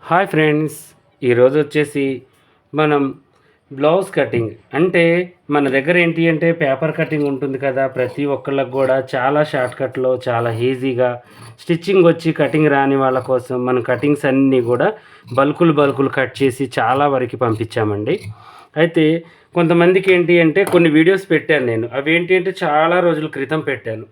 Hi friends, ఈరోజు వచ్చేసి మనం బ్లౌజ్ కటింగ్ అంటే మన దగ్గర ఏంటి అంటే పేపర్ కటింగ్ ఉంటుంది కదా. ప్రతి ఒక్కళ్ళకి కూడా చాలా షార్ట్కట్లో చాలా ఈజీగా స్టిచ్చింగ్ వచ్చి కటింగ్ రాని వాళ్ళ కోసం మన కటింగ్స్ అన్నీ కూడా బల్కులు కట్ చేసి చాలా వరకు పంపించామండి. అయితే కొంతమందికి ఏంటి అంటే కొన్ని వీడియోస్ పెట్టాను నేను. అవి ఏంటి అంటే చాలా రోజుల క్రితం పెట్టాను.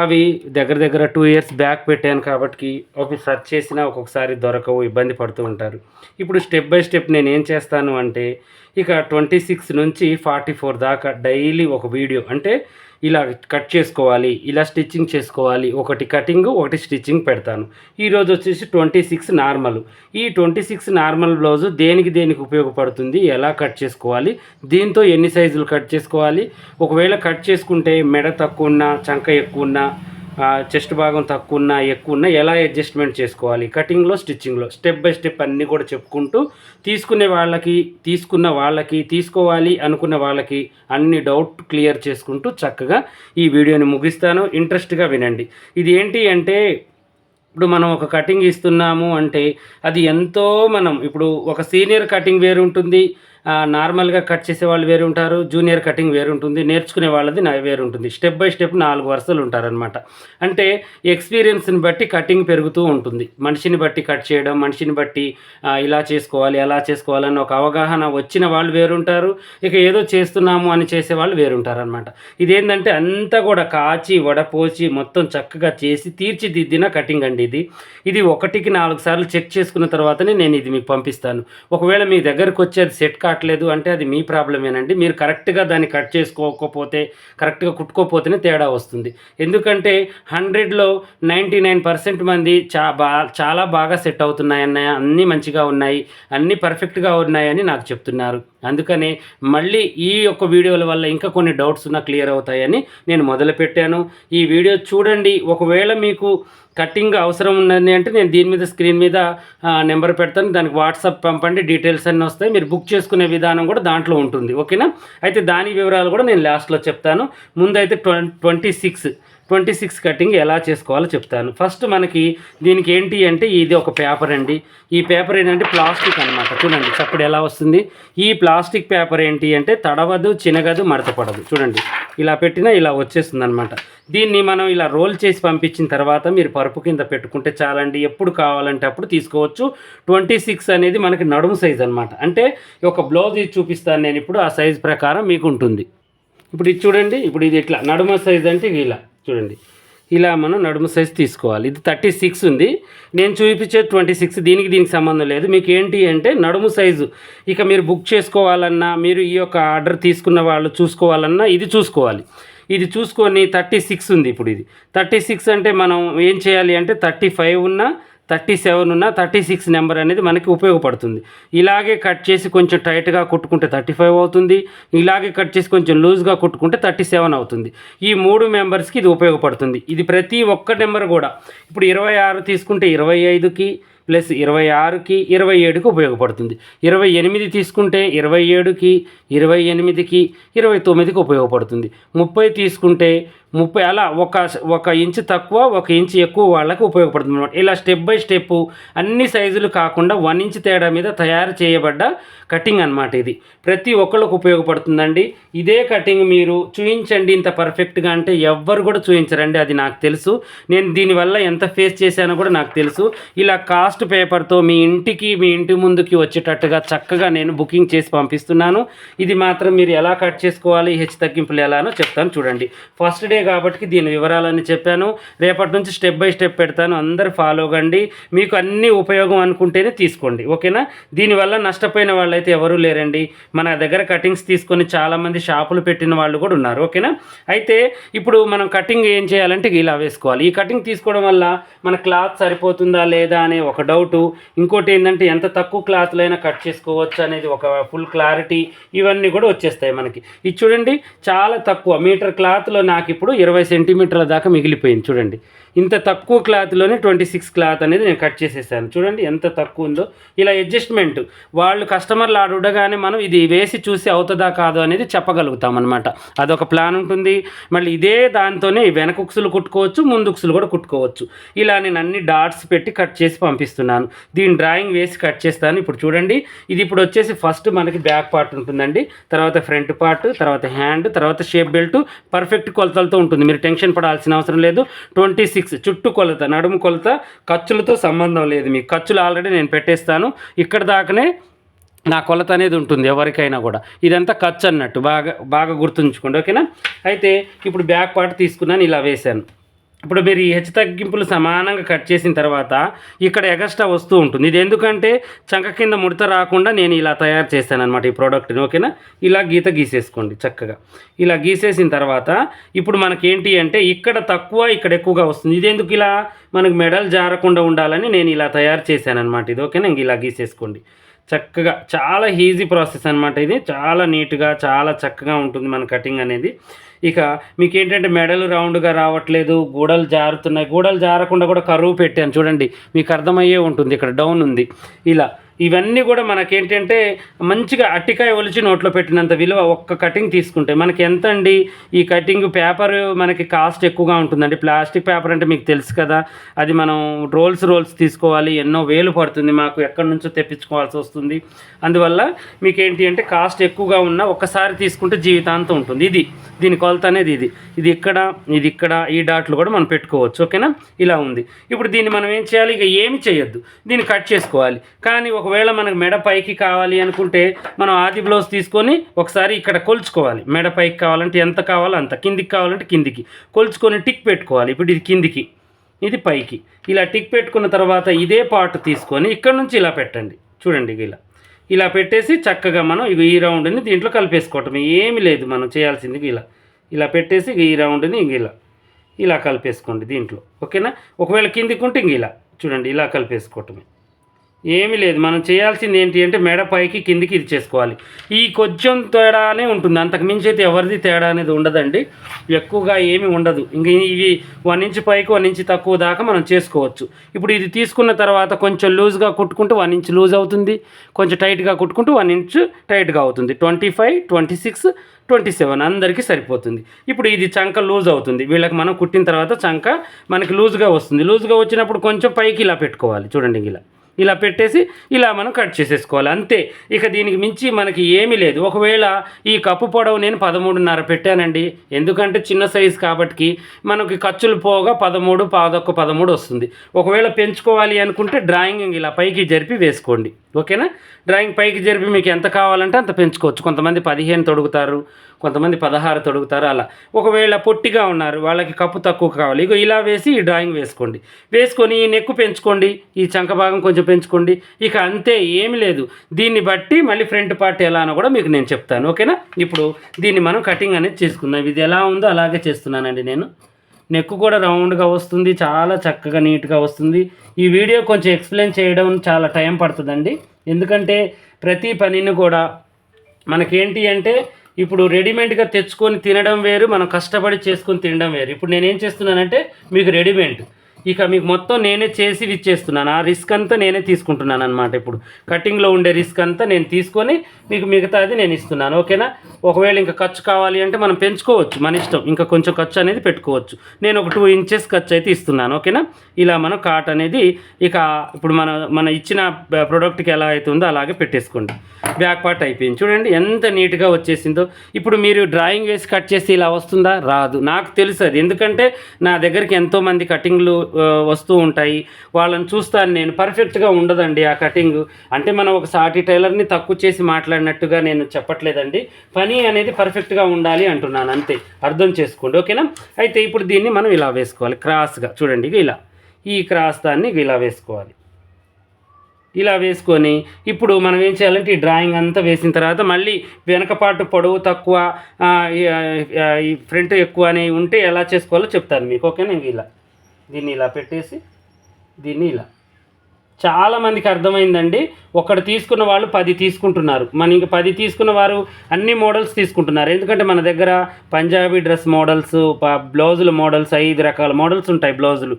అవి దగ్గర దగ్గర 2 ఇయర్స్ బ్యాక్ పెట్టాను కాబట్టి అవి సెర్చ్ చేసినా ఒక్కొక్కసారి దొరకవు, ఇబ్బంది పడుతూ ఉంటారు. ఇప్పుడు స్టెప్ బై స్టెప్ నేనేం చేస్తాను అంటే ఇక 26 నుంచి 44 దాకా డైలీ ఒక వీడియో అంటే ఇలా కట్ చేసుకోవాలి, ఇలా స్టిచ్చింగ్ చేసుకోవాలి, ఒకటి కటింగ్ ఒకటి స్టిచ్చింగ్ పెడతాను. ఈరోజు వచ్చేసి 26 నార్మల్. ఈ 26 నార్మల్ బ్లౌజు దేనికి ఉపయోగపడుతుంది, ఎలా కట్ చేసుకోవాలి, దీంతో ఎన్ని సైజులు కట్ చేసుకోవాలి, ఒకవేళ కట్ చేసుకుంటే మెడ తక్కువ ఉన్నా చంక ఎక్కువ ఉన్నా చెస్ట్ భాగం తక్కువ ఉన్నా ఎక్కువ ఉన్నా ఎలా అడ్జస్ట్మెంట్ చేసుకోవాలి కటింగ్లో స్టిచ్చింగ్లో స్టెప్ బై స్టెప్ అన్నీ కూడా చెప్పుకుంటూ తీసుకున్న వాళ్ళకి తీసుకోవాలి అనుకున్న వాళ్ళకి అన్ని డౌట్ క్లియర్ చేసుకుంటూ చక్కగా ఈ వీడియోని ముగిస్తాను. ఇంట్రెస్ట్గా వినండి. ఇది ఏంటి అంటే ఇప్పుడు మనం ఒక కటింగ్ ఇస్తున్నాము అంటే అది ఎంతో మనం ఇప్పుడు ఒక సీనియర్ కటింగ్ వేరు ఉంటుంది, నార్మల్గా కట్ చేసే వాళ్ళు వేరు ఉంటారు, జూనియర్ కటింగ్ వేరు ఉంటుంది, నేర్చుకునే వాళ్ళది వేరు ఉంటుంది. స్టెప్ బై స్టెప్ 4 వరుసలు ఉంటారనమాట. అంటే ఎక్స్పీరియన్స్ని బట్టి కటింగ్ పెరుగుతూ ఉంటుంది. మనిషిని బట్టి కట్ చేయడం, మనిషిని బట్టి ఇలా చేసుకోవాలి అలా చేసుకోవాలని ఒక అవగాహన వచ్చిన వాళ్ళు వేరుంటారు, ఇక ఏదో చేస్తున్నాము అని చేసేవాళ్ళు వేరుంటారనమాట. ఇదేంటంటే అంతా కూడా కాచి వడపోచి మొత్తం చక్కగా చేసి తీర్చిదిద్దిన కటింగ్ అండి. ఇది 1కి 4 సార్లు చెక్ చేసుకున్న తర్వాతనే నేను ఇది మీకు పంపిస్తాను. ఒకవేళ మీ దగ్గరకు వచ్చేది సెట్ కావట్లేదు అంటే అది మీ ప్రాబ్లమేనండి. మీరు కరెక్ట్గా దాన్ని కట్ చేసుకోకపోతే, కరెక్ట్గా కుట్టుకోపోతేనే తేడా వస్తుంది. ఎందుకంటే 100లో 99% మంది చాలా బాగా సెట్ అవుతున్నాయన్నయ్య, అన్నీ మంచిగా ఉన్నాయి, అన్నీ పర్ఫెక్ట్గా ఉన్నాయని నాకు చెప్తున్నారు. అందుకనే మళ్ళీ ఈ యొక్క వీడియోల వల్ల ఇంకా కొన్ని డౌట్స్ క్లియర్ అవుతాయని నేను మొదలుపెట్టాను. ఈ వీడియో చూడండి. ఒకవేళ మీకు కటింగ్ అవసరం ఉన్నది అంటే నేను దీని మీద స్క్రీన్ మీద నెంబర్ పెడతాను, దానికి వాట్సాప్ పంపండి, డీటెయిల్స్ అన్నీ వస్తాయి. మీరు బుక్ చేసుకునే విధానం కూడా దాంట్లో ఉంటుంది. ఓకేనా? అయితే దాని వివరాలు కూడా నేను లాస్ట్లో చెప్తాను. ముందైతే 26 కటింగ్ ఎలా చేసుకోవాలో చెప్తాను. ఫస్ట్ మనకి దీనికి ఏంటి అంటే ఇది ఒక పేపర్ అండి. ఈ పేపర్ ఏంటంటే ప్లాస్టిక్ అనమాట. చూడండి చప్పుడు ఎలా వస్తుంది. ఈ ప్లాస్టిక్ పేపర్ ఏంటి అంటే తడవదు, చినగదు, మడతపడదు. చూడండి ఇలా పెట్టినా ఇలా వచ్చేస్తుంది అనమాట. దీన్ని మనం ఇలా రోల్ చేసి పంపించిన తర్వాత మీరు పరుపు కింద పెట్టుకుంటే చాలండి. ఎప్పుడు కావాలంటే అప్పుడు తీసుకోవచ్చు. 26 అనేది మనకి నడుము సైజ్ అనమాట. అంటే ఒక బ్లౌజ్ చూపిస్తాను నేను ఇప్పుడు, ఆ సైజ్ ప్రకారం మీకు ఉంటుంది. ఇప్పుడు ఇది చూడండి. ఇప్పుడు ఇది ఇట్లా నడుమ సైజ్ అంటే ఇలా చూడండి, ఇలా మనం నడుము సైజ్ తీసుకోవాలి. ఇది 36 ఉంది, నేను చూపించే 26. దీనికి సంబంధం లేదు. మీకు ఏంటి అంటే నడుము సైజు ఇక మీరు బుక్ చేసుకోవాలన్నా, మీరు ఈ యొక్క ఆర్డర్ తీసుకున్న వాళ్ళు చూసుకోవాలన్నా ఇది చూసుకోవాలి. ఇది చూసుకొని 36 ఉంది. ఇప్పుడు ఇది 36 అంటే మనం ఏం చేయాలి అంటే 35 ఉన్నా 37 ఉన్న 36 నెంబర్ అనేది మనకి ఉపయోగపడుతుంది. ఇలాగే కట్ చేసి కొంచెం టైట్గా కుట్టుకుంటే 35 అవుతుంది. ఇలాగే కట్ చేసి కొంచెం లూజ్గా కుట్టుకుంటే 37 అవుతుంది. ఈ 3 మెంబర్స్కి ఇది ఉపయోగపడుతుంది. ఇది ప్రతి ఒక్క నెంబర్ కూడా ఇప్పుడు 26 తీసుకుంటే 25కి ప్లస్ 26కి 27కి ఉపయోగపడుతుంది. 28 తీసుకుంటే 27కి 28కి 29కి ఉపయోగపడుతుంది. 30 తీసుకుంటే 30 అలా ఒక ఇంచు తక్కువ 1 ఇంచు ఎక్కువ వాళ్ళకి ఉపయోగపడుతుంది అనమాట. ఇలా స్టెప్ బై స్టెప్ అన్ని సైజులు కాకుండా 1 ఇంచ్ తేడా మీద తయారు చేయబడ్డ కటింగ్ అనమాట. ఇది ప్రతి ఒక్కళ్ళకు ఉపయోగపడుతుందండి. ఇదే కటింగ్ మీరు చూపించండి ఇంత పర్ఫెక్ట్గా అంటే ఎవ్వరు కూడా చూపించరండి, అది నాకు తెలుసు. నేను దీనివల్ల ఎంత ఫేస్ చేశానో కూడా నాకు తెలుసు. ఇలా కాస్ట్ పేపర్తో మీ ఇంటి ముందుకి వచ్చేటట్టుగా చక్కగా నేను బుకింగ్ చేసి పంపిస్తున్నాను. ఇది మాత్రం మీరు ఎలా కట్ చేసుకోవాలి, హెచ్చు తగ్గింపులు ఎలానో చెప్తాను చూడండి. ఫస్ట్ డే కాబట్టి దీని వివరాలన్నీ చెప్పాను. రేపటి నుంచి స్టెప్ బై స్టెప్ పెడతాను, అందరూ ఫాలో కండి. మీకు అన్ని ఉపయోగం అనుకుంటేనే తీసుకోండి. ఓకేనా? దీనివల్ల నష్టపోయిన వాళ్ళైతే ఎవరూ లేరండి. మన దగ్గర కటింగ్స్ తీసుకొని చాలామంది షాపులు పెట్టిన వాళ్ళు కూడా ఉన్నారు. ఓకేనా? అయితే ఇప్పుడు మనం కటింగ్ ఏం చేయాలంటే ఇలా వేసుకోవాలి. ఈ కటింగ్ తీసుకోవడం వల్ల మన క్లాత్ సరిపోతుందా లేదా అనే ఒక డౌటు, ఇంకోటి ఏంటంటే ఎంత తక్కువ క్లాత్లో అయినా కట్ చేసుకోవచ్చు అనేది ఒక ఫుల్ క్లారిటీ, ఇవన్నీ కూడా వచ్చేస్తాయి మనకి. ఇది చూడండి చాలా తక్కువ మీటర్ క్లాత్లో నాకు ఇప్పుడు 20 సెంటీమీటర్ల దాకా మిగిలిపోయింది. చూడండి ఇంత తక్కువ క్లాత్లోనే 26 క్లాత్ అనేది నేను కట్ చేసేసాను. చూడండి ఎంత తక్కువ ఉందో. ఇలా అడ్జస్ట్మెంట్ వాళ్ళు కస్టమర్లు అడగగానే మనం ఇది వేసి చూసి అవుతుందా కాదు అనేది చెప్పగలుగుతాం అనమాట. అదొక ప్లాన్ ఉంటుంది. మళ్ళీ ఇదే దాంతోనే వెనక ఉక్సులు కుట్టుకోవచ్చు, ముందు ఉక్సులు కూడా కుట్టుకోవచ్చు. ఇలా నేను అన్ని డాట్స్ పెట్టి కట్ చేసి పంపిస్తున్నాను. దీని డ్రాయింగ్ వేసి కట్ చేస్తాను. ఇప్పుడు చూడండి, ఇది ఇప్పుడు వచ్చేసి ఫస్ట్ మనకి బ్యాక్ పార్ట్ ఉంటుందండి, తర్వాత ఫ్రంట్ పార్ట్, తర్వాత హ్యాండ్, తర్వాత షేప్ బెల్ట్ పర్ఫెక్ట్ కొలతలతో ఉంటుంది. మీరు టెన్షన్ పడాల్సిన అవసరం లేదు. 26 చుట్టూ కొలత, నడుము కొలత, ఖర్చులతో సంబంధం లేదు. మీకు ఖర్చులు ఆల్రెడీ నేను పెట్టేస్తాను. ఇక్కడ దాకానే నా కొలత అనేది ఉంటుంది ఎవరికైనా కూడా. ఇదంతా ఖర్చు అన్నట్టు బాగా గుర్తుంచుకోండి, ఓకేనా. అయితే ఇప్పుడు బ్యాక్ పార్ట్ తీసుకున్నాను, ఇలా వేశాను. ఇప్పుడు మీరు ఈ హెచ్చు తగ్గింపులు సమానంగా కట్ చేసిన తర్వాత ఇక్కడ ఎగస్ట్రా వస్తూ ఉంటుంది. ఇది ఎందుకంటే చంక కింద ముడత రాకుండా నేను ఇలా తయారు చేశాను అనమాట ఈ ప్రోడక్ట్ని, ఓకేనా. ఇలా గీసేసుకోండి చక్కగా. ఇలా గీసేసిన తర్వాత ఇప్పుడు మనకేంటి అంటే ఇక్కడ తక్కువ ఇక్కడ ఎక్కువగా వస్తుంది. ఇది ఎందుకు ఇలా మనకు మెడల్ జారకుండా ఉండాలని నేను ఇలా తయారు చేశాను అనమాట ఇది, ఓకేనా. ఇంక ఇలా గీసేసుకోండి చక్కగా. చాలా ఈజీ ప్రాసెస్ అనమాట ఇది. చాలా నీట్గా చాలా చక్కగా ఉంటుంది మన కటింగ్ అనేది. ఇక మీకు ఏంటంటే మెడలు రౌండ్గా రావట్లేదు, గూడలు జారుతున్నాయి. గూడలు జారకుండా కూడా కరువు పెట్టాను చూడండి, మీకు అర్థమయ్యే ఉంటుంది. ఇక్కడ డౌన్ ఉంది. ఇలా ఇవన్నీ కూడా మనకేంటంటే మంచిగా అట్టికాయ ఒలిచి నోట్లో పెట్టినంత విలువ ఒక్క కటింగ్ తీసుకుంటే మనకి ఎంత అండి. ఈ కటింగ్ పేపర్ మనకి కాస్ట్ ఎక్కువగా ఉంటుందండి. ప్లాస్టిక్ పేపర్ అంటే మీకు తెలుసు కదా, అది మనం రోల్స్ తీసుకోవాలి, ఎన్నో వేలు పడుతుంది, మాకు ఎక్కడి నుంచో తెప్పించుకోవాల్సి వస్తుంది. అందువల్ల మీకేంటి అంటే కాస్ట్ ఎక్కువగా ఉన్న ఒక్కసారి తీసుకుంటే జీవితాంతం ఉంటుంది. దీని కొలత అనేది ఇది ఇక్కడ ఈ డాట్లు కూడా మనం పెట్టుకోవచ్చు, ఓకేనా. ఇలా ఉంది. ఇప్పుడు దీన్ని మనం ఏం చేయాలి, ఇక ఏమి చేయొద్దు, దీన్ని కట్ చేసుకోవాలి. కానీ ఒకవేళ మనకు మెడ పైకి కావాలి అనుకుంటే మనం ఆది బ్లౌజ్ తీసుకొని ఒకసారి ఇక్కడ కొలుచుకోవాలి. మెడ పైకి కావాలంటే ఎంత కావాలో అంత, కిందికి కావాలంటే కిందికి కొలుచుకొని టిక్ పెట్టుకోవాలి. ఇప్పుడు ఇది కిందికి, ఇది పైకి. ఇలా టిక్ పెట్టుకున్న తర్వాత ఇదే పార్ట్ తీసుకొని ఇక్కడ నుంచి ఇలా పెట్టండి చూడండి. ఇలా పెట్టేసి చక్కగా మనం ఈ రౌండ్ని దీంట్లో కలిపేసుకోవటం, ఏమీ లేదు మనం చేయాల్సింది. ఇలా పెట్టేసి ఈ రౌండ్ని ఇలా కలిపేసుకోండి దీంట్లో, ఓకేనా. ఒకవేళ కిందికి ఉంటే ఇలా చూడండి, ఇలా కలిపేసుకోవటమే, ఏమీ లేదు. మనం చేయాల్సింది ఏంటి అంటే మెడ పైకి కిందికి ఇది చేసుకోవాలి. ఈ కొంచెం తేడానే ఉంటుంది, అంతకు మించి అయితే ఎవరిది తేడా అనేది ఉండదండి, ఎక్కువగా ఏమీ ఉండదు. ఇంక ఇవి 1 ఇంచ్ పైకి 1 ఇంచ్ తక్కువ దాకా మనం చేసుకోవచ్చు. ఇప్పుడు ఇది తీసుకున్న తర్వాత కొంచెం లూజ్గా కుట్టుకుంటే 1 ఇంచ్ లూజ్ అవుతుంది, కొంచెం టైట్గా కుట్టుకుంటూ 1 ఇంచ్ టైట్గా అవుతుంది. 25, 26, 27 అందరికీ సరిపోతుంది. ఇప్పుడు ఇది చంక లూజ్ అవుతుంది. వీళ్ళకి మనం కుట్టిన తర్వాత చంక మనకి లూజ్గా వస్తుంది. లూజ్గా వచ్చినప్పుడు కొంచెం పైకి ఇలా పెట్టుకోవాలి చూడండి. ఇలా పెట్టేసి ఇలా మనం కట్ చేసేసుకోవాలి, అంతే. ఇక దీనికి మించి మనకి ఏమీ లేదు. ఒకవేళ ఈ కప్పు పొడవు నేను 13.5 పెట్టానండి, ఎందుకంటే చిన్న సైజు కాబట్టి మనకి ఖర్చులు పోగా 13, 13 వస్తుంది. ఒకవేళ పెంచుకోవాలి అనుకుంటే డ్రాయింగ్ ఇలా పైకి జరిపి వేసుకోండి, ఓకేనా. డ్రాయింగ్ పైకి జరిపి మీకు ఎంత కావాలంటే అంత పెంచుకోవచ్చు. కొంతమంది 15 తొడుగుతారు, కొంతమంది 16 తొడుగుతారు, అలా. ఒకవేళ పొట్టిగా ఉన్నారు వాళ్ళకి కప్పు తక్కువ కావాలి, ఇలా వేసి ఈ డ్రాయింగ్ వేసుకొని ఈ నెక్కు పెంచుకోండి, ఈ చంక భాగం కొంచెం పెంచుకోండి. ఇక అంతే, ఏమి లేదు. దీన్ని బట్టి మళ్ళీ ఫ్రంట్ పార్ట్ ఎలానో కూడా మీకు నేను చెప్తాను, ఓకేనా. ఇప్పుడు దీన్ని మనం కటింగ్ అనేది చేసుకుందాం. ఇది ఎలా ఉందో అలాగే చేస్తున్నానండి నేను. నెక్ కూడా రౌండ్గా వస్తుంది, చాలా చక్కగా నీట్గా వస్తుంది. ఈ వీడియో కొంచెం ఎక్స్ప్లెయిన్ చేయడం చాలా టైం పడుతుందండి, ఎందుకంటే ప్రతి పనిని కూడా మనకేంటి అంటే ఇప్పుడు రెడీమేడ్గా తెచ్చుకొని తినడం వేరు, మనం కష్టపడి చేసుకొని తినడం వేరు. ఇప్పుడు నేనేం చేస్తున్నానంటే మీకు రెడీమేడ్, ఇక మీకు మొత్తం నేనే చేసి ఇచ్చేస్తున్నాను. ఆ రిస్క్ అంతా నేనే తీసుకుంటున్నాను అనమాట. ఇప్పుడు కటింగ్లో ఉండే రిస్క్ అంతా నేను తీసుకొని మీకు మిగతాది నేను ఇస్తున్నాను, ఓకేనా. ఒకవేళ ఇంకా ఖర్చు కావాలి అంటే మనం పెంచుకోవచ్చు, మన ఇష్టం, ఇంకా కొంచెం ఖర్చు అనేది పెట్టుకోవచ్చు. నేను ఒక 2 ఇంచెస్ ఖర్చు అయితే ఇస్తున్నాను, ఓకేనా. ఇలా మనం కాట్ అనేది ఇక ఇప్పుడు మన ఇచ్చిన ప్రోడక్ట్కి ఎలా అవుతుందో అలాగే పెట్టేసుకోండి. బ్యాక్ పార్ట్ అయిపోయింది చూడండి, ఎంత నీట్గా వచ్చేసిందో. ఇప్పుడు మీరు డ్రాయింగ్ వేసి కట్ చేసి ఇలా వస్తుందా? రాదు, నాకు తెలుసు అది, ఎందుకంటే నా దగ్గరికి ఎంతోమంది కటింగ్లు వస్తూ ఉంటాయి, వాళ్ళని చూస్తాను నేను. పర్ఫెక్ట్గా ఉండదండి ఆ కటింగ్. అంటే మనం ఒక సాటి టైలర్ని తక్కువ చేసి మాట్లాడినట్టుగా నేను చెప్పట్లేదండి, పని అనేది పర్ఫెక్ట్గా ఉండాలి అంటున్నాను, అంతే. అర్థం చేసుకోండి, ఓకేనా. అయితే ఇప్పుడు దీన్ని మనం ఇలా వేసుకోవాలి క్రాస్గా చూడండి. ఇలా ఈ క్రాస్ దాన్ని ఇలా వేసుకోవాలి. ఇలా వేసుకొని ఇప్పుడు మనం ఏం చేయాలంటే ఈ డ్రాయింగ్ అంతా వేసిన తర్వాత మళ్ళీ వెనకపాటు పొడవు తక్కువ, ఈ ఫ్రంట్ ఎక్కువ అని ఉంటే ఎలా చేసుకోవాలో చెప్తాను మీకు, ఓకేనా. ఇంక దీన్ని ఇలా పెట్టేసి దీన్ని ఇలా చాలామందికి అర్థమైందండి. ఒకటి తీసుకున్న వాళ్ళు 10 తీసుకుంటున్నారు. మన ఇంక 10 తీసుకున్న వారు అన్ని మోడల్స్ తీసుకుంటున్నారు. ఎందుకంటే మన దగ్గర పంజాబీ డ్రెస్ మోడల్స్, బ్లౌజుల మోడల్స్ 5 రకాల మోడల్స్ ఉంటాయి. బ్లౌజులు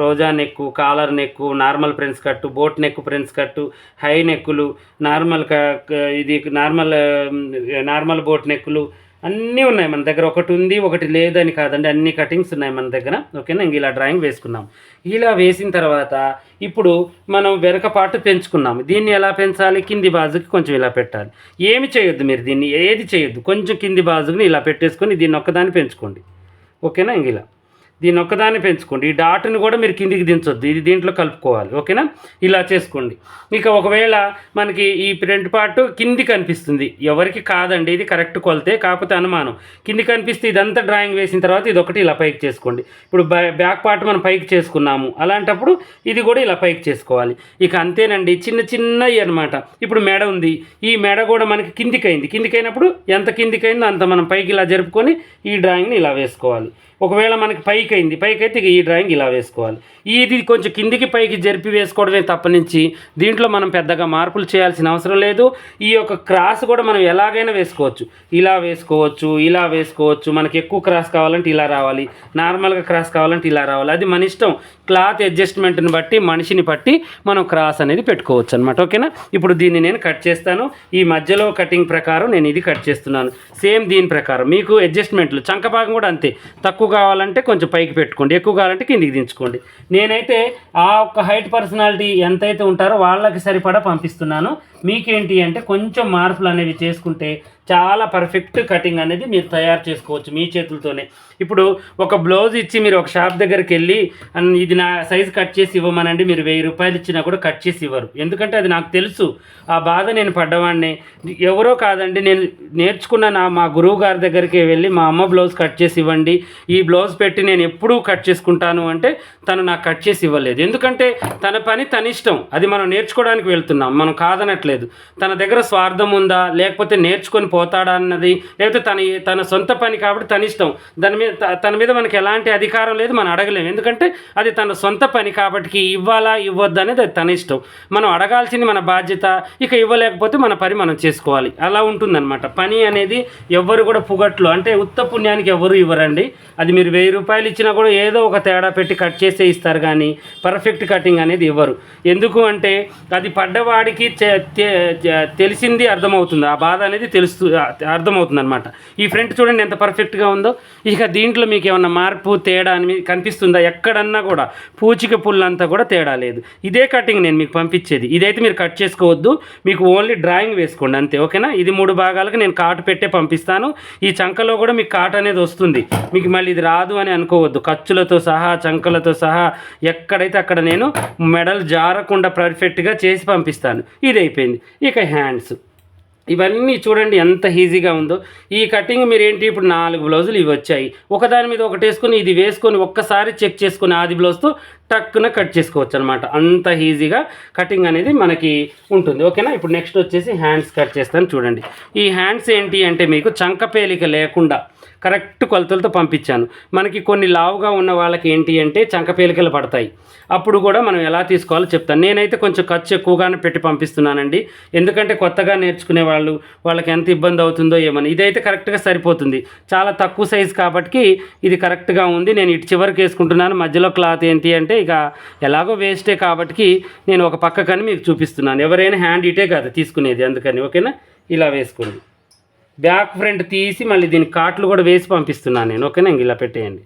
రోజా neck, collar neck, normal prince cut, boat neck prince cut, high నెక్కులు, నార్మల్ ఇది నార్మల్ బోట్ నెక్కులు అన్నీ ఉన్నాయి మన దగ్గర. ఒకటి ఉంది ఒకటి లేదని కాదండి, అన్ని కటింగ్స్ ఉన్నాయి మన దగ్గర. ఓకేనా, ఇంక ఇలా డ్రాయింగ్ వేసుకున్నాం. ఇలా వేసిన తర్వాత ఇప్పుడు మనం వెనక పార్ట్ పెంచుకున్నాము. దీన్ని ఎలా పెంచాలి? కింది బాజుకి కొంచెం ఇలా పెట్టాలి. ఏమి చేయొద్దు, మీరు దీన్ని ఏది చేయొద్దు, కొంచెం కింది బాజుని ఇలా పెట్టేసుకొని దీన్ని ఒక్కదాన్ని పెంచుకోండి. ఓకేనా, ఇంక ఇలా దీన్ని ఒక్కదాన్ని పెంచుకోండి. ఈ డాట్ని కూడా మీరు కిందికి దించొద్దు, ఇది దీంట్లో కలుపుకోవాలి. ఓకేనా, ఇలా చేసుకోండి. ఇక ఒకవేళ మనకి ఈ ఫ్రంట్ పార్ట్ కింది కనిపిస్తుంది, ఎవరికి కాదండి, ఇది కరెక్ట్ కొలతే, కాకపోతే అనుమానం కింది కనిపిస్తే ఇదంతా డ్రాయింగ్ వేసిన తర్వాత ఇది ఒకటి ఇలా పైకి చేసుకోండి. ఇప్పుడు బ్యాక్ పార్ట్ మనం పైకి చేసుకున్నాము, అలాంటప్పుడు ఇది కూడా ఇలా పైకి చేసుకోవాలి. ఇక అంతేనండి, చిన్న చిన్నవి అనమాట. ఇప్పుడు మెడ ఉంది, ఈ మెడ కూడా మనకి కిందికైనప్పుడు ఎంత కిందికైందో అంత మనం పైకి ఇలా జరుపుకొని ఈ డ్రాయింగ్ని ఇలా వేసుకోవాలి. ఒకవేళ మనకి పైకైతే ఈ డ్రాయింగ్ ఇలా వేసుకోవాలి. ఇది కొంచెం కిందికి పైకి జరిపి వేసుకోవడమే తప్పనించి దీంట్లో మనం పెద్దగా మార్పులు చేయాల్సిన అవసరం లేదు. ఈ యొక్క క్రాస్ కూడా మనం ఎలాగైనా వేసుకోవచ్చు, ఇలా వేసుకోవచ్చు. మనకి ఎక్కువ క్రాస్ కావాలంటే ఇలా రావాలి, నార్మల్గా క్రాస్ కావాలంటే ఇలా రావాలి. అది మన ఇష్టం. క్లాత్ అడ్జస్ట్మెంట్ని బట్టి, మనిషిని బట్టి మనం క్రాస్ అనేది పెట్టుకోవచ్చు అనమాట. ఓకేనా, ఇప్పుడు దీన్ని నేను కట్ చేస్తాను. ఈ మధ్యలో కటింగ్ ప్రకారం నేను ఇది కట్ చేస్తున్నాను. సేమ్ దీని ప్రకారం మీకు అడ్జస్ట్మెంట్లు, చంక భాగం కూడా అంతే. తక్కువ కావాలంటే కొంచెం పైకి పెట్టుకోండి, ఎక్కువ కావాలంటే కిందికి దించుకోండి. నేనైతే ఆ ఒక్క హైట్ పర్సనాలిటీ ఎంతైతే ఉంటారో వాళ్ళకి సరిపడా పంపిస్తున్నాను. మీకేంటి అంటే కొంచెం మార్పులు అనేవి చేసుకుంటే చాలా పర్ఫెక్ట్ కటింగ్ అనేది మీరు తయారు చేసుకోవచ్చు మీ చేతులతోనే. ఇప్పుడు ఒక బ్లౌజ్ ఇచ్చి మీరు ఒక షాప్ దగ్గరికి వెళ్ళి ఇది నా సైజు కట్ చేసి ఇవ్వమనండి, మీరు 1000 రూపాయలు ఇచ్చినా కూడా కట్ చేసి ఇవ్వరు. ఎందుకంటే అది నాకు తెలుసు, ఆ బాధ నేను పడ్డవాడిని. ఎవరో కాదండి, నేను నేర్చుకున్న మా గురువు గారి దగ్గరికి వెళ్ళి మా అమ్మ బ్లౌజ్ కట్ చేసి ఇవ్వండి, ఈ బ్లౌజ్ పెట్టి నేను ఎప్పుడూ కట్ చేసుకుంటాను అంటే తను నాకు కట్ చేసి ఇవ్వలేదు. ఎందుకంటే తన పని తన ఇష్టం, అది మనం నేర్చుకోవడానికి వెళ్తున్నాం, మనం కాదనట్లేదు. తన దగ్గర స్వార్థం ఉందా, లేకపోతే నేర్చుకొని పోతాడా అన్నది, లేకపోతే తన సొంత పని కాబట్టి తన ఇష్టం. తన మీద మనకి ఎలాంటి అధికారం లేదు, మనం అడగలేము. ఎందుకంటే అది తన సొంత పని కాబట్టి ఇవ్వాలా ఇవ్వద్దు అనేది అది తన ఇష్టం. మనం అడగాల్సింది మన బాధ్యత. ఇక ఇవ్వలేకపోతే మన పని మనం చేసుకోవాలి. అలా ఉంటుందన్నమాట. పని అనేది ఎవ్వరు కూడా పుగట్లు అంటే ఉత్త పుణ్యానికి ఎవరు ఇవ్వరండి. అది మీరు 1000 రూపాయలు ఇచ్చినా కూడా ఏదో ఒక తేడా పెట్టి కట్ చేసే ఇస్తారు, కానీ పర్ఫెక్ట్ కటింగ్ అనేది ఇవ్వరు. ఎందుకు అంటే అది పడ్డవాడికి తెలిసింది అర్థమవుతుంది, ఆ బాధ అనేది అర్థమవుతుంది అనమాట. ఈ ఫ్రంట్ చూడండి ఎంత పర్ఫెక్ట్గా ఉందో. ఇక దీంట్లో మీకు ఏమన్నా మార్పు తేడా అని కనిపిస్తుందా? ఎక్కడన్నా కూడా పూచిక పుల్లంతా కూడా తేడా లేదు. ఇదే కటింగ్ నేను మీకు పంపించేది. ఇదైతే మీరు కట్ చేసుకోవద్దు, మీకు ఓన్లీ డ్రాయింగ్ వేసుకోండి అంతే. ఓకేనా, ఇది 3 భాగాలకు నేను కాటు పెట్టే పంపిస్తాను. ఈ చంకలో కూడా మీకు కాటు అనేది వస్తుంది, మీకు మళ్ళీ ఇది రాదు అని అనుకోవద్దు. ఖర్చులతో సహా, చంకలతో సహా ఎక్కడైతే అక్కడ నేను మెడల్ జారకుండా పర్ఫెక్ట్గా చేసి పంపిస్తాను. ఇది అయిపోయింది. ఇక హ్యాండ్స్ ఇవన్నీ చూడండి ఎంత ఈజీగా ఉందో. ఈ కటింగ్ మీరు ఏంటి, ఇప్పుడు 4 బ్లౌజులు ఇవి వచ్చాయి, ఒకదాని మీద ఒకటి వేసుకొని ఇది వేసుకొని ఒక్కసారి చెక్ చేసుకొని ఆది బ్లౌజ్తో టక్కున కట్ చేసుకోవచ్చు అనమాట. అంత ఈజీగా కటింగ్ అనేది మనకి ఉంటుంది. ఓకేనా, ఇప్పుడు నెక్స్ట్ వచ్చేసి హ్యాండ్స్ కట్ చేస్తాను. చూడండి, ఈ హ్యాండ్స్ ఏంటి అంటే మీకు చంక పేలిక లేకుండా కరెక్ట్ కొలతలతో పంపించాను. మనకి కొన్ని లావుగా ఉన్న వాళ్ళకి ఏంటి అంటే చంక పేలికలు పడతాయి, అప్పుడు కూడా మనం ఎలా తీసుకోవాలో చెప్తాను. నేనైతే కొంచెం ఖర్చు ఎక్కువగానే పెట్టి పంపిస్తున్నానండి, ఎందుకంటే కొత్తగా నేర్చుకునే వాళ్ళకి ఎంత ఇబ్బంది అవుతుందో ఏమని. ఇదైతే కరెక్ట్గా సరిపోతుంది, చాలా తక్కువ సైజు కాబట్టి ఇది కరెక్ట్గా ఉంది. నేను ఇటు చివరికి వేసుకుంటున్నాను, మధ్యలో క్లాత్ ఏంటి అంటే ఇక ఎలాగో వేస్టే కాబట్టి నేను ఒక పక్కకని మీకు చూపిస్తున్నాను. ఎవరైనా హ్యాండ్ ఇటే కాదు తీసుకునేది, అందుకని. ఓకేనా, ఇలా వేసుకోండి. బ్యాక్ ఫ్రంట్ తీసి మళ్ళీ దీనికి కాట్లు కూడా వేసి పంపిస్తున్నాను నేను. ఓకేనా, ఇంక ఇలా పెట్టేయండి.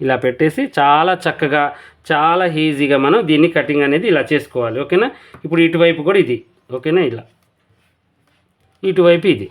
ఇలా పెట్టేసి చాలా చక్కగా చాలా ఈజీగా మనం దీన్ని కటింగ్ అనేది ఇలా చేసుకోవాలి. ఓకేనా, ఇప్పుడు ఇటువైపు కూడా ఇది. ఓకేనా, ఇలా ఇటువైపు ఇది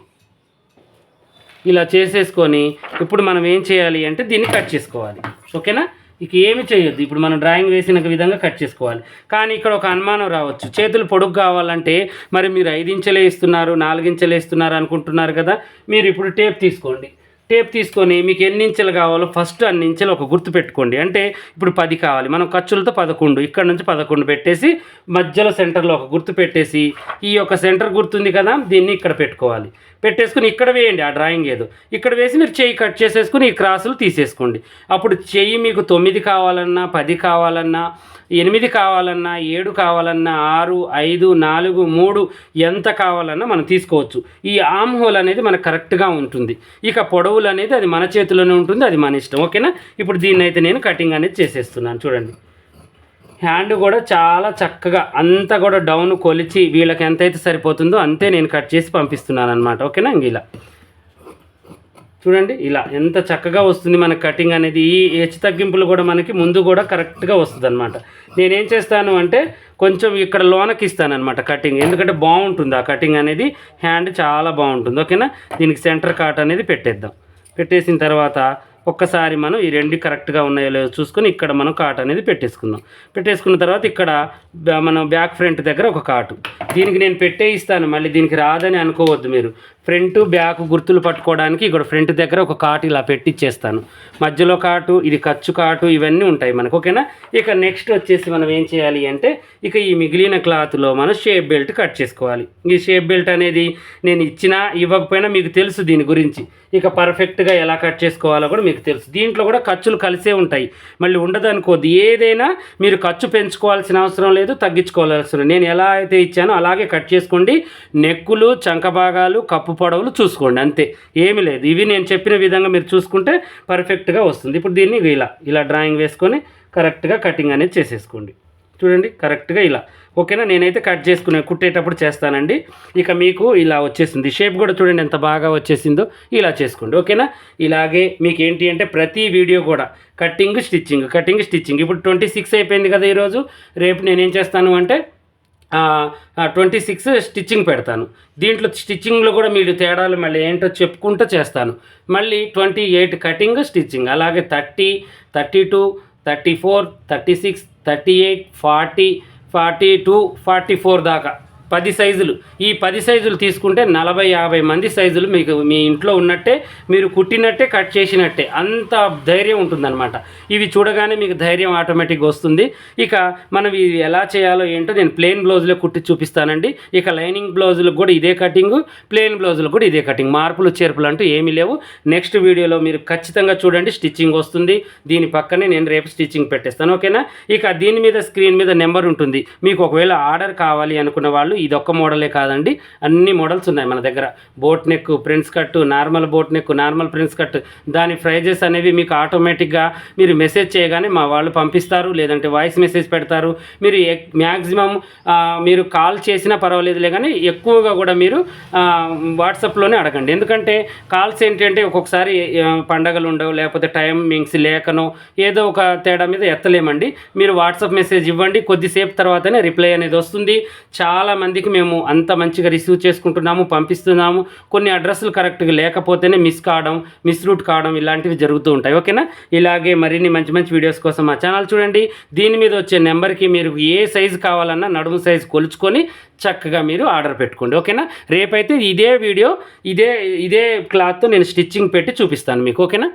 ఇలా చేసేసుకొని ఇప్పుడు మనం ఏం చేయాలి అంటే దీన్ని కట్ చేసుకోవాలి. ఓకేనా, ఇక ఏమి చేయొద్దు, ఇప్పుడు మనం డ్రాయింగ్ వేసిన విధంగా కట్ చేసుకోవాలి. కానీ ఇక్కడ ఒక అనుమానం రావచ్చు, చేతులు పొడుగు కావాలంటే మరి మీరు 5 ఇంచులే ఇస్తున్నారు, 4 ఇంచులే ఇస్తున్నారు అనుకుంటున్నారు కదా. మీరు ఇప్పుడు టేప్ తీసుకోండి. టేప్ తీసుకొని మీకు ఎన్ని ఇంచులు కావాలో ఫస్ట్ అన్ని ఇంచులు ఒక గుర్తు పెట్టుకోండి. అంటే ఇప్పుడు 10 కావాలి, మనం ఖర్చులతో 11, ఇక్కడ నుంచి 11 పెట్టేసి మధ్యలో సెంటర్లో ఒక గుర్తు పెట్టేసి ఈ యొక్క సెంటర్ గుర్తుంది కదా, దీన్ని ఇక్కడ పెట్టుకోవాలి. పెట్టేసుకుని ఇక్కడ వేయండి ఆ డ్రాయింగ్ ఏదో, ఇక్కడ వేసి మీరు చెయ్యి కట్ చేసేసుకుని ఈ క్రాసులు తీసేసుకోండి. అప్పుడు చెయ్యి మీకు 9 కావాలన్నా, 10 కావాలన్నా, 8 కావాలన్నా, 7 కావాలన్నా, 6, 5, 4, 3 ఎంత కావాలన్నా మనం తీసుకోవచ్చు. ఈ ఆర్మ్ హోల్ అనేది మనకు కరెక్ట్గా ఉంటుంది. ఇక పొడవులు అనేది అది మన చేతిలోనే ఉంటుంది, అది మన ఇష్టం. ఓకేనా? ఇప్పుడు దీన్ని అయితే నేను కటింగ్ అనేది చేసేస్తున్నాను. చూడండి, హ్యాండ్ కూడా చాలా చక్కగా అంతా కూడా డౌన్ కొలిచి వీళ్ళకి ఎంతైతే సరిపోతుందో అంతే నేను కట్ చేసి పంపిస్తున్నాను అనమాట. ఓకేనా? ఇలా చూడండి, ఇలా ఎంత చక్కగా వస్తుంది మన కటింగ్ అనేది. ఈ హెచ్చు తగ్గింపులు కూడా మనకి ముందు కూడా కరెక్ట్గా వస్తుంది అనమాట. నేనేం చేస్తాను అంటే కొంచెం ఇక్కడ లోనకి ఇస్తాను అనమాట కటింగ్, ఎందుకంటే బాగుంటుంది ఆ కటింగ్ అనేది, హ్యాండ్ చాలా బాగుంటుంది. ఓకేనా? దీనికి సెంటర్ కాట్ అనేది పెట్టేద్దాం. పెట్టేసిన తర్వాత ఒక్కసారి మనం ఈ రెండు కరెక్ట్గా ఉన్నాయో లేదో చూసుకొని ఇక్కడ మనం కాట్ అనేది పెట్టేసుకుందాం. పెట్టేసుకున్న తర్వాత ఇక్కడ మనం బ్యాక్ ఫ్రంట్ దగ్గర ఒక కాటు, దీనికి నేను పెట్టే ఇస్తాను, మళ్ళీ దీనికి రాదని అనుకోవద్దు మీరు. ఫ్రంట్ బ్యాక్ గుర్తులు పట్టుకోవడానికి ఇక్కడ ఫ్రంట్ దగ్గర ఒక కాటు ఇలా పెట్టిచ్చేస్తాను. మధ్యలో కాటు, ఇది ఖర్చు కాటు, ఇవన్నీ ఉంటాయి మనకు. ఓకేనా? ఇక నెక్స్ట్ వచ్చేసి మనం ఏం చేయాలి అంటే ఇక ఈ మిగిలిన క్లాత్లో మనం షేప్ బెల్ట్ కట్ చేసుకోవాలి. ఈ షేప్ బెల్ట్ అనేది నేను ఇచ్చినా ఇవ్వకపోయినా మీకు తెలుసు దీని గురించి. ఇక పర్ఫెక్ట్గా ఎలా కట్ చేసుకోవాలో కూడా మీకు తెలుసు. దీంట్లో కూడా ఖర్చులు కలిసే ఉంటాయి, మళ్ళీ ఉండదు అనుకోద్దు. ఏదైనా మీరు ఖర్చు పెంచుకోవాల్సిన అవసరం లేదు, తగ్గించుకోవాల్సిన. నేను ఎలా అయితే ఇచ్చానో అలాగే కట్ చేసుకోండి. నెక్కులు, చంక భాగాలు, కప్పు పొడవులు చూసుకోండి, అంతే, ఏమీ లేదు. ఇవి నేను చెప్పిన విధంగా మీరు చూసుకుంటే పర్ఫెక్ట్గా వస్తుంది. ఇప్పుడు దీన్ని ఇలా డ్రాయింగ్ వేసుకొని కరెక్ట్గా కటింగ్ అనేది చేసేసుకోండి. చూడండి, కరెక్ట్గా ఇలా. ఓకేనా? నేనైతే కట్ చేసుకునే కుట్టేటప్పుడు చేస్తానండి. ఇక మీకు ఇలా వచ్చేసింది. షేప్ కూడా చూడండి ఎంత బాగా వచ్చేసిందో. ఇలా చేసుకోండి. ఓకేనా? ఇలాగే మీకు ఏంటి అంటే ప్రతి వీడియో కూడా కటింగ్ స్టిచ్చింగ్. ఇప్పుడు 26 అయిపోయింది కదా ఈరోజు. రేపు నేనేం చేస్తాను అంటే 26 స్టిచ్చింగ్ పెడతాను. దీంట్లో స్టిచ్చింగ్లో కూడా మీరు తేడాలు మళ్ళీ ఏంటో చెప్పుకుంటూ చేస్తాను. మళ్ళీ 28 కటింగ్ స్టిచ్చింగ్, అలాగే 30, 32, 34, 36, 38, 40, 42, 44 దాకా 10 సైజులు. ఈ 10 సైజులు తీసుకుంటే 40-50 మంది సైజులు మీకు మీ ఇంట్లో ఉన్నట్టే, మీరు కుట్టినట్టే, కట్ చేసినట్టే, అంత ధైర్యం ఉంటుందన్నమాట. ఇవి చూడగానే మీకు ధైర్యం ఆటోమేటిక్గా వస్తుంది. ఇక మనం ఇది ఎలా చేయాలో ఏంటో నేను ప్లెయిన్ బ్లౌజులో కుట్టి చూపిస్తానండి. ఇక లైనింగ్ బ్లౌజులకు కూడా ఇదే కటింగు, ప్లెయిన్ బ్లౌజులకు కూడా ఇదే కటింగ్, మార్పులు చేర్పులు అంటూ ఏమీ లేవు. నెక్స్ట్ వీడియోలో మీరు ఖచ్చితంగా చూడండి, స్టిచ్చింగ్ వస్తుంది. దీని పక్కనే నేను రేపు స్టిచ్చింగ్ పెట్టేస్తాను. ఓకేనా? ఇక దీని మీద స్క్రీన్ మీద నెంబర్ ఉంటుంది. మీకు ఒకవేళ ఆర్డర్ కావాలి అనుకున్న వాళ్ళు ఇది ఒక్క మోడలే కాదండి, అన్ని మోడల్స్ ఉన్నాయి మన దగ్గర. Boat neck, prince cut, normal boat neck, normal prince cut, దాని ప్రైజెస్ అనేవి మీకు ఆటోమేటిక్గా మీరు మెసేజ్ చేయగానే మా వాళ్ళు పంపిస్తారు, లేదంటే వాయిస్ మెసేజ్ పెడతారు. మీరు మ్యాక్సిమం మీరు కాల్ చేసినా పర్వాలేదులే, కానీ ఎక్కువగా కూడా మీరు వాట్సాప్లోనే అడగండి. ఎందుకంటే కాల్స్ ఏంటంటే ఒక్కొక్కసారి పండగలు ఉండవు, లేకపోతే టైమింగ్స్ లేకనో ఏదో ఒక తేడా మీద ఎత్తలేమండి. మీరు వాట్సాప్ మెసేజ్ ఇవ్వండి, కొద్దిసేపు తర్వాతనే రిప్లై అనేది వస్తుంది. చాలా మందికి మేము అంత మంచిగా రిసీవ్ చేసుకుంటున్నాము, పంపిస్తున్నాము. కొన్ని అడ్రస్లు కరెక్ట్గా లేకపోతేనే మిస్ రూట్ కావడం ఇలాంటివి జరుగుతూ ఉంటాయి. ఓకేనా? ఇలాగే మరిన్ని మంచి మంచి వీడియోస్ కోసం మా ఛానల్ చూడండి. దీని మీద వచ్చే నెంబర్కి మీరు ఏ సైజు కావాలన్నా నడుము సైజు కొలుచుకొని చక్కగా మీరు ఆర్డర్ పెట్టుకోండి. ఓకేనా? రేపైతే ఇదే వీడియో ఇదే క్లాత్తో నేను స్టిచ్చింగ్ పెట్టి చూపిస్తాను మీకు. ఓకేనా?